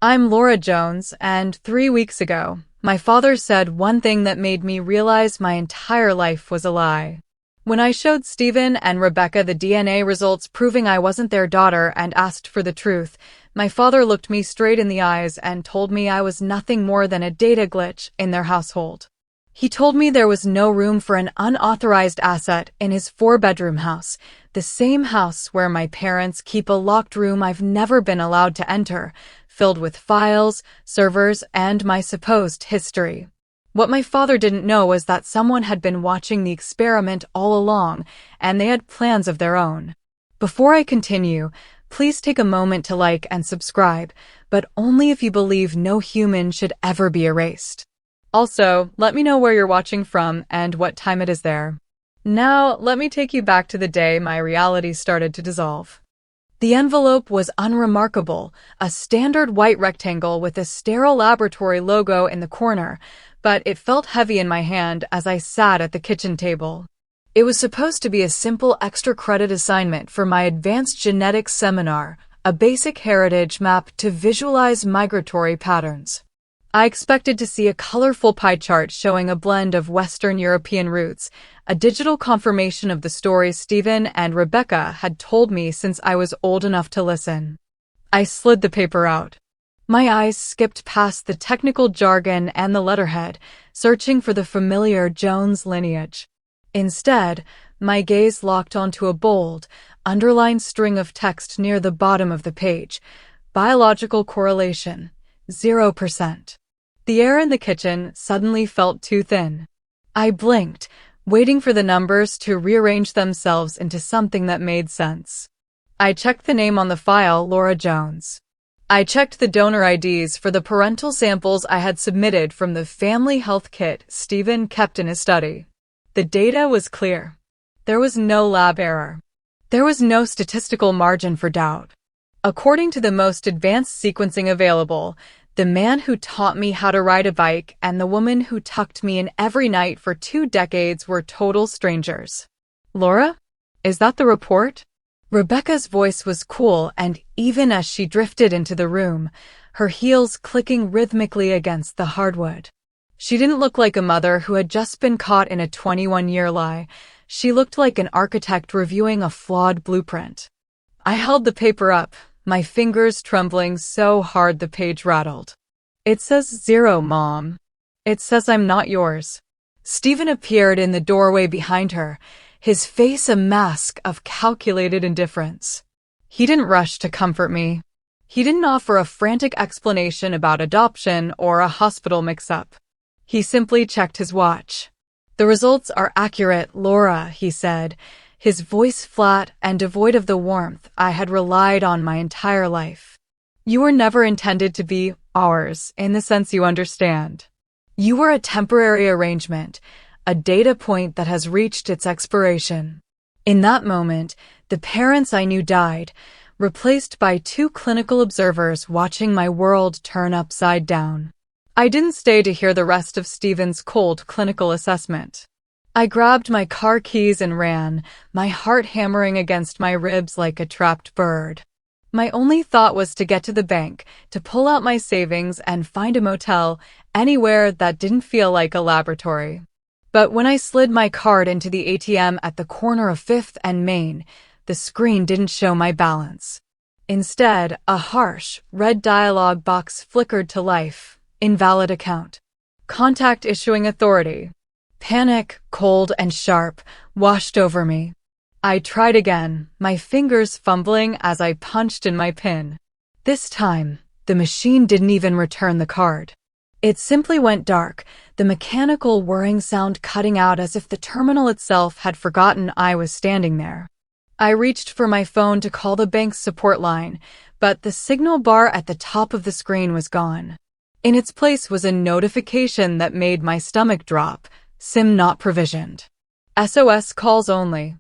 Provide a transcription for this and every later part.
I'm Laura Jones, and 3 weeks ago, my father said one thing that made me realize my entire life was a lie. When I showed Stephen and Rebecca the DNA results proving I wasn't their daughter and asked for the truth, my father looked me straight in the eyes and told me I was nothing more than a data glitch in their household. He told me there was no room for an unauthorized asset in his four-bedroom house, the same house where my parents keep a locked room I've never been allowed to enter, filled with files, servers, and my supposed history. What my father didn't know was that someone had been watching the experiment all along, and they had plans of their own. Before I continue, please take a moment to like and subscribe, but only if you believe no human should ever be erased. Also, let me know where you're watching from and what time it is there. Now, let me take you back to the day my reality started to dissolve. The envelope was unremarkable, a standard white rectangle with a sterile laboratory logo in the corner, but it felt heavy in my hand as I sat at the kitchen table. It was supposed to be a simple extra credit assignment for my advanced genetics seminar, a basic heritage map to visualize migratory patterns. I expected to see a colorful pie chart showing a blend of Western European roots, a digital confirmation of the stories Stephen and Rebecca had told me since I was old enough to listen. I slid the paper out. My eyes skipped past the technical jargon and the letterhead, searching for the familiar Jones lineage. Instead, my gaze locked onto a bold, underlined string of text near the bottom of the page. Biological correlation, 0%. The air in the kitchen suddenly felt too thin. I blinked, waiting for the numbers to rearrange themselves into something that made sense. I checked the name on the file, Laura Jones. I checked the donor IDs for the parental samples I had submitted from the family health kit Stephen kept in his study. The data was clear. There was no lab error. There was no statistical margin for doubt. According to the most advanced sequencing available, the man who taught me how to ride a bike and the woman who tucked me in every night for 2 decades were total strangers. Laura? Is that the report? Rebecca's voice was cool, and even as she drifted into the room, her heels clicking rhythmically against the hardwood. She didn't look like a mother who had just been caught in a 21-year lie. She looked like an architect reviewing a flawed blueprint. I held the paper up, my fingers trembling so hard the page rattled. It says 0, Mom. It says I'm not yours. Stephen appeared in the doorway behind her, his face a mask of calculated indifference. He didn't rush to comfort me. He didn't offer a frantic explanation about adoption or a hospital mix-up. He simply checked his watch. The results are accurate, Laura, he said, his voice flat and devoid of the warmth I had relied on my entire life. You were never intended to be ours, in the sense you understand. You were a temporary arrangement, a data point that has reached its expiration. In that moment, the parents I knew died, replaced by 2 clinical observers watching my world turn upside down. I didn't stay to hear the rest of Stephen's cold clinical assessment. I grabbed my car keys and ran, my heart hammering against my ribs like a trapped bird. My only thought was to get to the bank, to pull out my savings and find a motel, anywhere that didn't feel like a laboratory. But when I slid my card into the ATM at the corner of 5th and Main, the screen didn't show my balance. Instead, a harsh, red dialog box flickered to life. Invalid account. Contact issuing authority. Panic, cold and sharp, washed over me. I tried again, my fingers fumbling as I punched in my PIN. This time, the machine didn't even return the card. It simply went dark, the mechanical whirring sound cutting out as if the terminal itself had forgotten I was standing there. I reached for my phone to call the bank's support line, but the signal bar at the top of the screen was gone. In its place was a notification that made my stomach drop. SIM not provisioned. SOS calls only.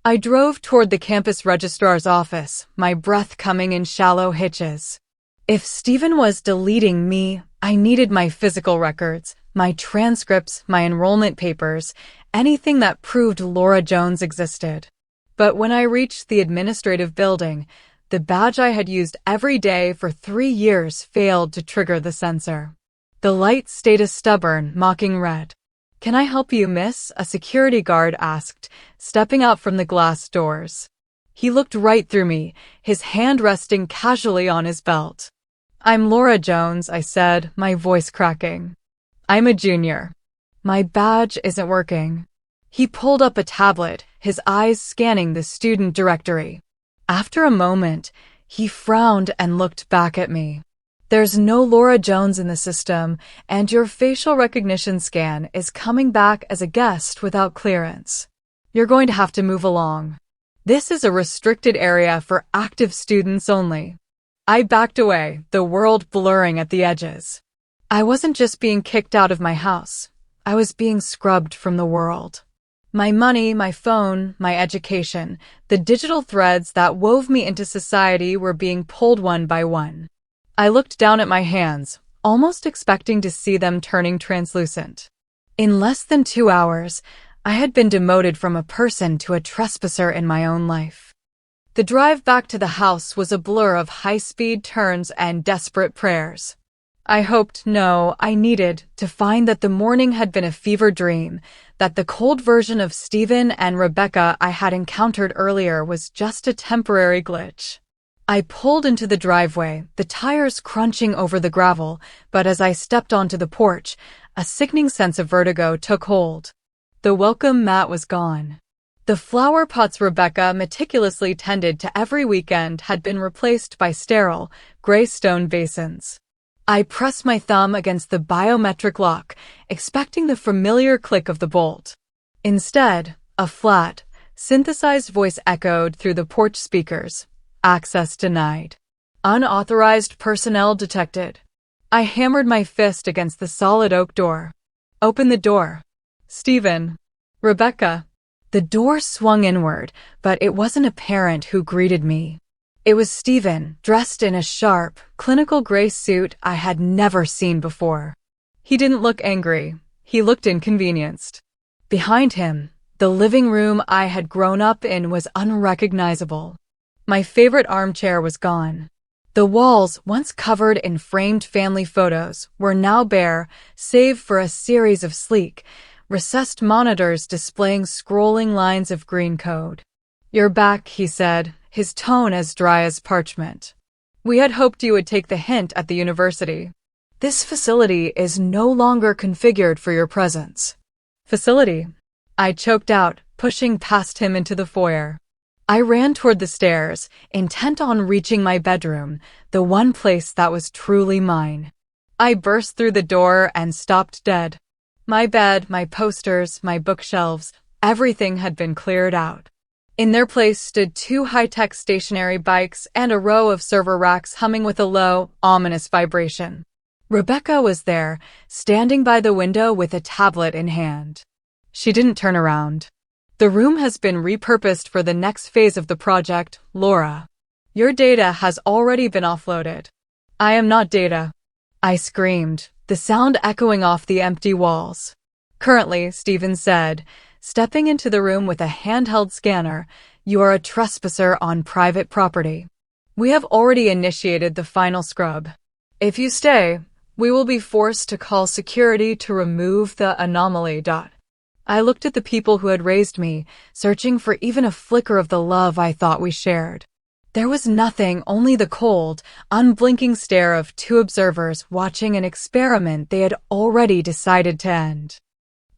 I drove toward the campus registrar's office, my breath coming in shallow hitches. If Stephen was deleting me, I needed my physical records, my transcripts, my enrollment papers, anything that proved Laura Jones existed. But when I reached the administrative building, The badge I had used every day for 3 years failed to trigger the sensor. The light stayed a stubborn, mocking red. "Can I help you, miss?" a security guard asked, stepping out from the glass doors. He looked right through me, his hand resting casually on his belt. "I'm Laura Jones," I said, my voice cracking. "I'm a junior. My badge isn't working." He pulled up a tablet, his eyes scanning the student directory. After a moment, he frowned and looked back at me. "There's no Laura Jones in the system, and your facial recognition scan is coming back as a guest without clearance. You're going to have to move along. This is a restricted area for active students only." I backed away, the world blurring at the edges. I wasn't just being kicked out of my house. I was being scrubbed from the world. My money, my phone, my education, the digital threads that wove me into society were being pulled one by one. I looked down at my hands, almost expecting to see them turning translucent. In less than 2 hours, I had been demoted from a person to a trespasser in my own life. The drive back to the house was a blur of high-speed turns and desperate prayers. I needed to find that the morning had been a fever dream, that the cold version of Stephen and Rebecca I had encountered earlier was just a temporary glitch. I pulled into the driveway, the tires crunching over the gravel, but as I stepped onto the porch, a sickening sense of vertigo took hold. The welcome mat was gone. The flower pots Rebecca meticulously tended to every weekend had been replaced by sterile, gray stone basins. I pressed my thumb against the biometric lock, expecting the familiar click of the bolt. Instead, a flat, synthesized voice echoed through the porch speakers. "Access denied. Unauthorized personnel detected." I hammered my fist against the solid oak door. "Open the door. Stephen. Rebecca." The door swung inward, but it wasn't a parent who greeted me. It was Stephen, dressed in a sharp, clinical gray suit I had never seen before. He didn't look angry. He looked inconvenienced. Behind him, the living room I had grown up in was unrecognizable. My favorite armchair was gone. The walls, once covered in framed family photos, were now bare, save for a series of sleek, recessed monitors displaying scrolling lines of green code. "You're back," he said, his tone as dry as parchment. "We had hoped you would take the hint at the university. This facility is no longer configured for your presence." "Facility?" I choked out, pushing past him into the foyer. I ran toward the stairs, intent on reaching my bedroom, the one place that was truly mine. I burst through the door and stopped dead. My bed, my posters, my bookshelves, everything had been cleared out. In their place stood 2 high-tech stationary bikes and a row of server racks humming with a low, ominous vibration. Rebecca was there, standing by the window with a tablet in hand. She didn't turn around. "The room has been repurposed for the next phase of the project, Laura. Your data has already been offloaded." "I am not data," I screamed, the sound echoing off the empty walls. "Currently," Stephen said, stepping into the room with a handheld scanner, "you are a trespasser on private property. We have already initiated the final scrub. If you stay, we will be forced to call security to remove the anomaly." I looked at the people who had raised me, searching for even a flicker of the love I thought we shared. There was nothing, only the cold, unblinking stare of 2 observers watching an experiment they had already decided to end.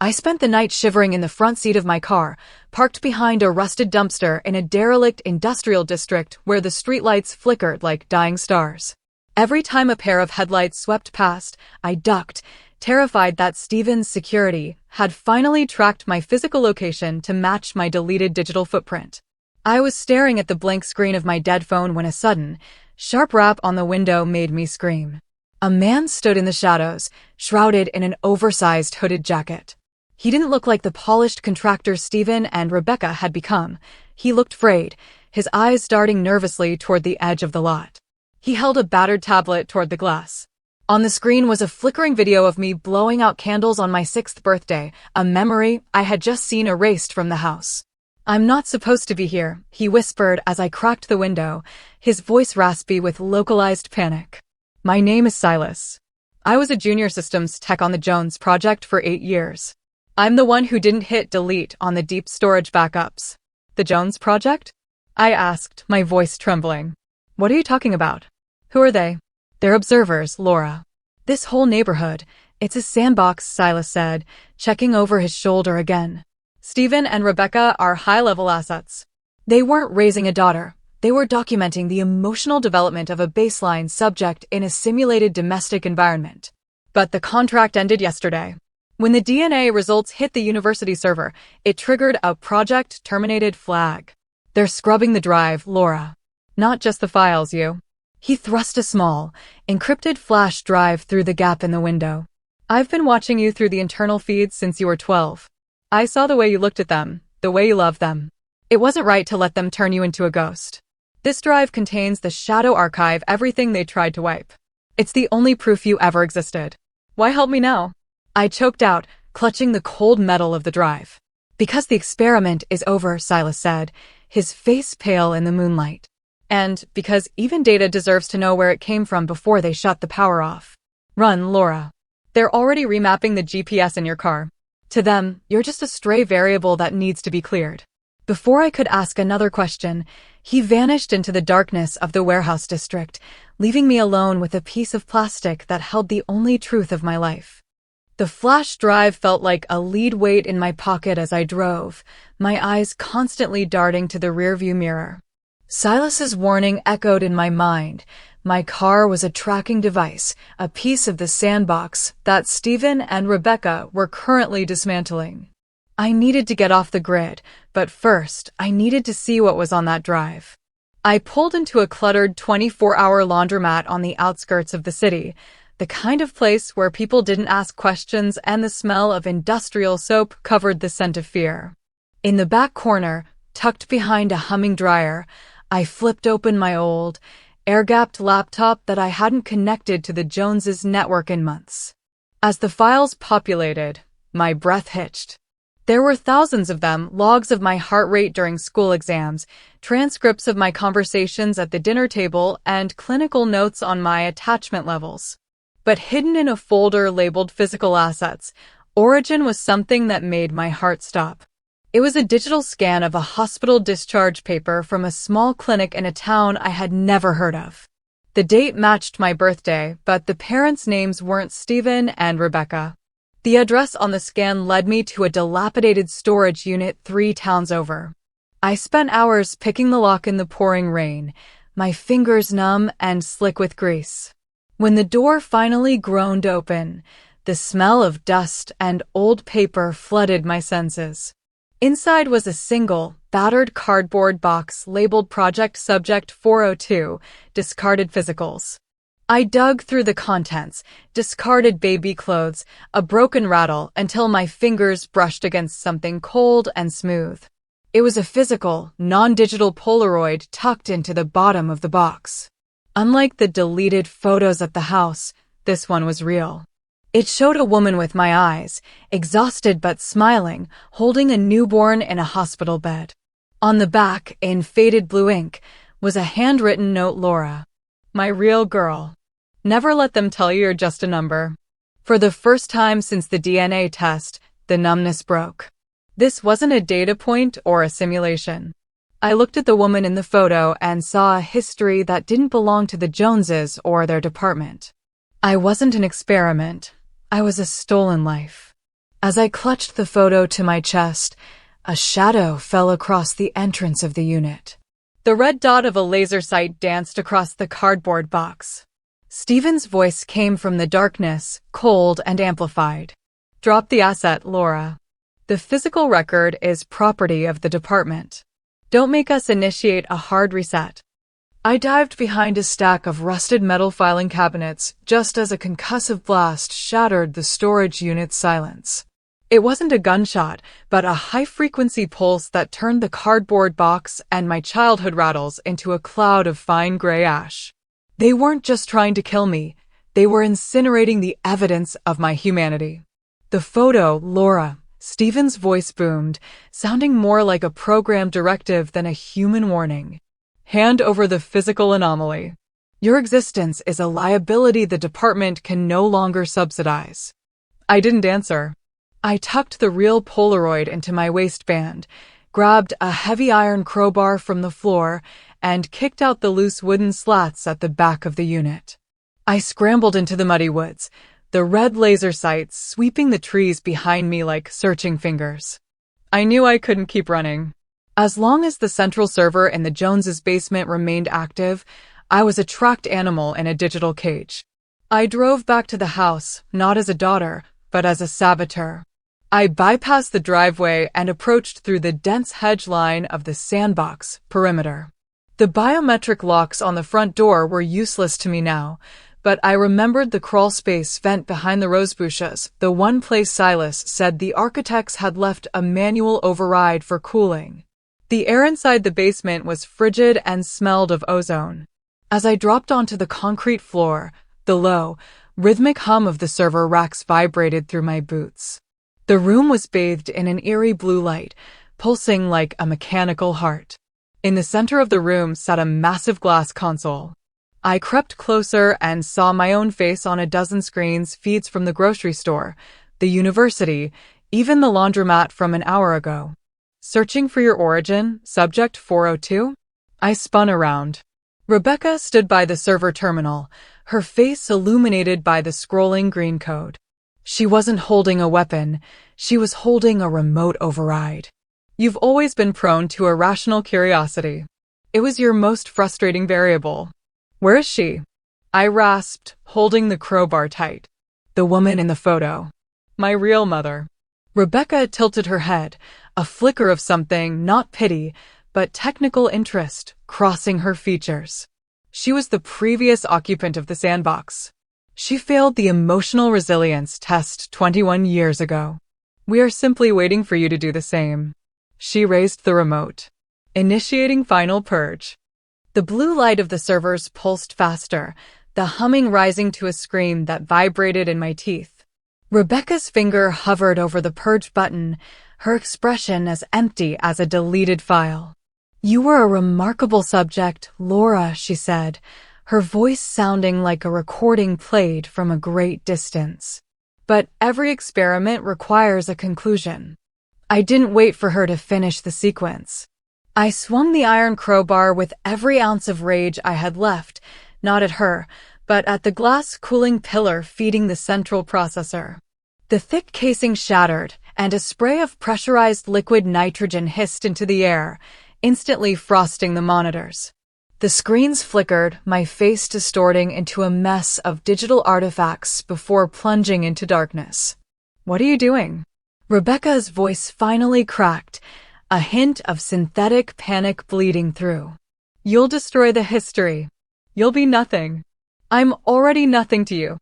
I spent the night shivering in the front seat of my car, parked behind a rusted dumpster in a derelict industrial district where the streetlights flickered like dying stars. Every time a pair of headlights swept past, I ducked, terrified that Stephen's security had finally tracked my physical location to match my deleted digital footprint. I was staring at the blank screen of my dead phone when a sudden, sharp rap on the window made me scream. A man stood in the shadows, shrouded in an oversized hooded jacket. He didn't look like the polished contractor Stephen and Rebecca had become. He looked frayed, his eyes darting nervously toward the edge of the lot. He held a battered tablet toward the glass. On the screen was a flickering video of me blowing out candles on my 6th birthday, a memory I had just seen erased from the house. I'm not supposed to be here, he whispered as I cracked the window, his voice raspy with localized panic. My name is Silas. I was a junior systems tech on the Jones project for 8 years. I'm the one who didn't hit delete on the deep storage backups. The Jones project? I asked, my voice trembling. What are you talking about? Who are they? They're observers, Laura. This whole neighborhood, it's a sandbox, Silas said, checking over his shoulder again. Stephen and Rebecca are high-level assets. They weren't raising a daughter. They were documenting the emotional development of a baseline subject in a simulated domestic environment. But the contract ended yesterday. When the DNA results hit the university server, it triggered a project terminated flag. They're scrubbing the drive, Laura. Not just the files, you. He thrust a small, encrypted flash drive through the gap in the window. I've been watching you through the internal feeds since you were 12. I saw the way you looked at them, the way you loved them. It wasn't right to let them turn you into a ghost. This drive contains the shadow archive, everything they tried to wipe. It's the only proof you ever existed. Why help me now? I choked out, clutching the cold metal of the drive. Because the experiment is over, Silas said, his face pale in the moonlight. And because even data deserves to know where it came from before they shut the power off. Run, Laura. They're already remapping the GPS in your car. To them, you're just a stray variable that needs to be cleared. Before I could ask another question, he vanished into the darkness of the warehouse district, leaving me alone with a piece of plastic that held the only truth of my life. The flash drive felt like a lead weight in my pocket as I drove, my eyes constantly darting to the rearview mirror. Silas's warning echoed in my mind. My car was a tracking device, a piece of the sandbox that Stephen and Rebecca were currently dismantling. I needed to get off the grid, but first, I needed to see what was on that drive. I pulled into a cluttered 24-hour laundromat on the outskirts of the city, the kind of place where people didn't ask questions and the smell of industrial soap covered the scent of fear. In the back corner, tucked behind a humming dryer, I flipped open my old, air-gapped laptop that I hadn't connected to the Joneses' network in months. As the files populated, my breath hitched. There were thousands of them, logs of my heart rate during school exams, transcripts of my conversations at the dinner table, and clinical notes on my attachment levels. But hidden in a folder labeled physical assets, origin was something that made my heart stop. It was a digital scan of a hospital discharge paper from a small clinic in a town I had never heard of. The date matched my birthday, but the parents' names weren't Stephen and Rebecca. The address on the scan led me to a dilapidated storage unit 3 towns over. I spent hours picking the lock in the pouring rain, my fingers numb and slick with grease. When the door finally groaned open, the smell of dust and old paper flooded my senses. Inside was a single, battered cardboard box labeled Project Subject 402, discarded physicals. I dug through the contents, discarded baby clothes, a broken rattle, until my fingers brushed against something cold and smooth. It was a physical, non-digital Polaroid tucked into the bottom of the box. Unlike the deleted photos at the house, this one was real. It showed a woman with my eyes, exhausted but smiling, holding a newborn in a hospital bed. On the back, in faded blue ink, was a handwritten note, Laura. My real girl. Never let them tell you you're just a number. For the first time since the DNA test, the numbness broke. This wasn't a data point or a simulation. I looked at the woman in the photo and saw a history that didn't belong to the Joneses or their department. I wasn't an experiment. I was a stolen life. As I clutched the photo to my chest, a shadow fell across the entrance of the unit. The red dot of a laser sight danced across the cardboard box. Stephen's voice came from the darkness, cold and amplified. Drop the asset, Laura. The physical record is property of the department. Don't make us initiate a hard reset. I dived behind a stack of rusted metal filing cabinets just as a concussive blast shattered the storage unit's silence. It wasn't a gunshot, but a high-frequency pulse that turned the cardboard box and my childhood rattles into a cloud of fine gray ash. They weren't just trying to kill me, they were incinerating the evidence of my humanity. The photo, Laura, Steven's voice boomed, sounding more like a program directive than a human warning. Hand over the physical anomaly. Your existence is a liability the department can no longer subsidize. I didn't answer. I tucked the real Polaroid into my waistband, grabbed a heavy iron crowbar from the floor, and kicked out the loose wooden slats at the back of the unit. I scrambled into the muddy woods, the red laser sights sweeping the trees behind me like searching fingers. I knew I couldn't keep running. As long as the central server in the Joneses' basement remained active, I was a tracked animal in a digital cage. I drove back to the house, not as a daughter, but as a saboteur. I bypassed the driveway and approached through the dense hedge line of the sandbox perimeter. The biometric locks on the front door were useless to me now, but I remembered the crawlspace vent behind the rosebushes, the one place Silas said the architects had left a manual override for cooling. The air inside the basement was frigid and smelled of ozone. As I dropped onto the concrete floor, the low, rhythmic hum of the server racks vibrated through my boots. The room was bathed in an eerie blue light, pulsing like a mechanical heart. In the center of the room sat a massive glass console. I crept closer and saw my own face on a dozen screens, feeds from the grocery store, the university, even the laundromat from an hour ago. Searching for your origin, subject 402? I spun around. Rebecca stood by the server terminal, her face illuminated by the scrolling green code. She wasn't holding a weapon, she was holding a remote override. You've always been prone to irrational curiosity. It was your most frustrating variable. Where is she? I rasped, holding the crowbar tight. The woman in the photo. My real mother. Rebecca tilted her head, a flicker of something, not pity, but technical interest, crossing her features. She was the previous occupant of the sandbox. She failed the emotional resilience test 21 years ago. We are simply waiting for you to do the same. She raised the remote. Initiating final purge. The blue light of the servers pulsed faster, the humming rising to a scream that vibrated in my teeth. Rebecca's finger hovered over the purge button, her expression as empty as a deleted file. You were a remarkable subject, Laura, she said, her voice sounding like a recording played from a great distance. But every experiment requires a conclusion. I didn't wait for her to finish the sequence. I swung the iron crowbar with every ounce of rage I had left, not at her, but at the glass cooling pillar feeding the central processor. The thick casing shattered, and a spray of pressurized liquid nitrogen hissed into the air, instantly frosting the monitors. The screens flickered, my face distorting into a mess of digital artifacts before plunging into darkness. What are you doing? Rebecca's voice finally cracked, a hint of synthetic panic bleeding through. You'll destroy the history. You'll be nothing. I'm already nothing to you.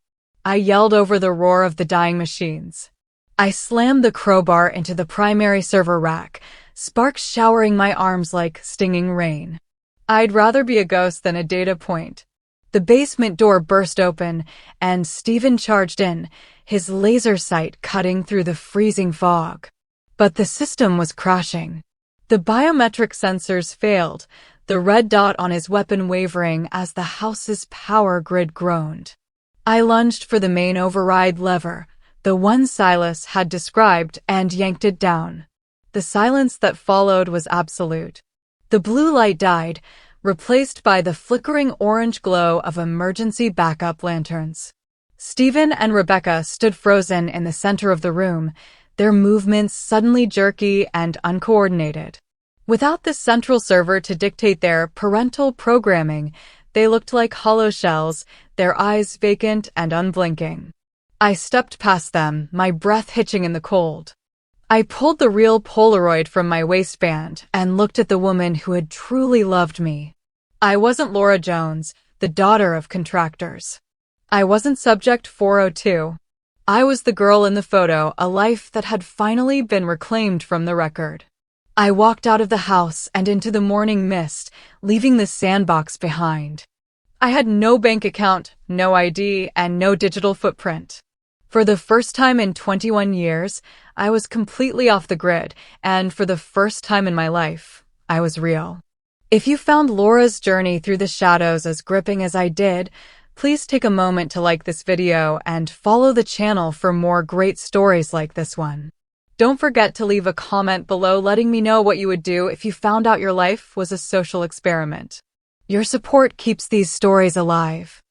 I yelled over the roar of the dying machines. I slammed the crowbar into the primary server rack, sparks showering my arms like stinging rain. I'd rather be a ghost than a data point. The basement door burst open, and Steven charged in, his laser sight cutting through the freezing fog. But the system was crashing. The biometric sensors failed, the red dot on his weapon wavering as the house's power grid groaned. I lunged for the main override lever, the one Silas had described, and yanked it down. The silence that followed was absolute. The blue light died, replaced by the flickering orange glow of emergency backup lanterns. Steven and Rebecca stood frozen in the center of the room, their movements suddenly jerky and uncoordinated. Without the central server to dictate their parental programming, they looked like hollow shells, their eyes vacant and unblinking. I stepped past them, my breath hitching in the cold. I pulled the real Polaroid from my waistband and looked at the woman who had truly loved me. I wasn't Laura Jones, the daughter of contractors. I wasn't Subject 402. I was the girl in the photo, a life that had finally been reclaimed from the record. I walked out of the house and into the morning mist, leaving the sandbox behind. I had no bank account, no ID, and no digital footprint. For the first time in 21 years, I was completely off the grid, and for the first time in my life, I was real. If you found Laura's journey through the shadows as gripping as I did, please take a moment to like this video and follow the channel for more great stories like this one. Don't forget to leave a comment below letting me know what you would do if you found out your life was a social experiment. Your support keeps these stories alive.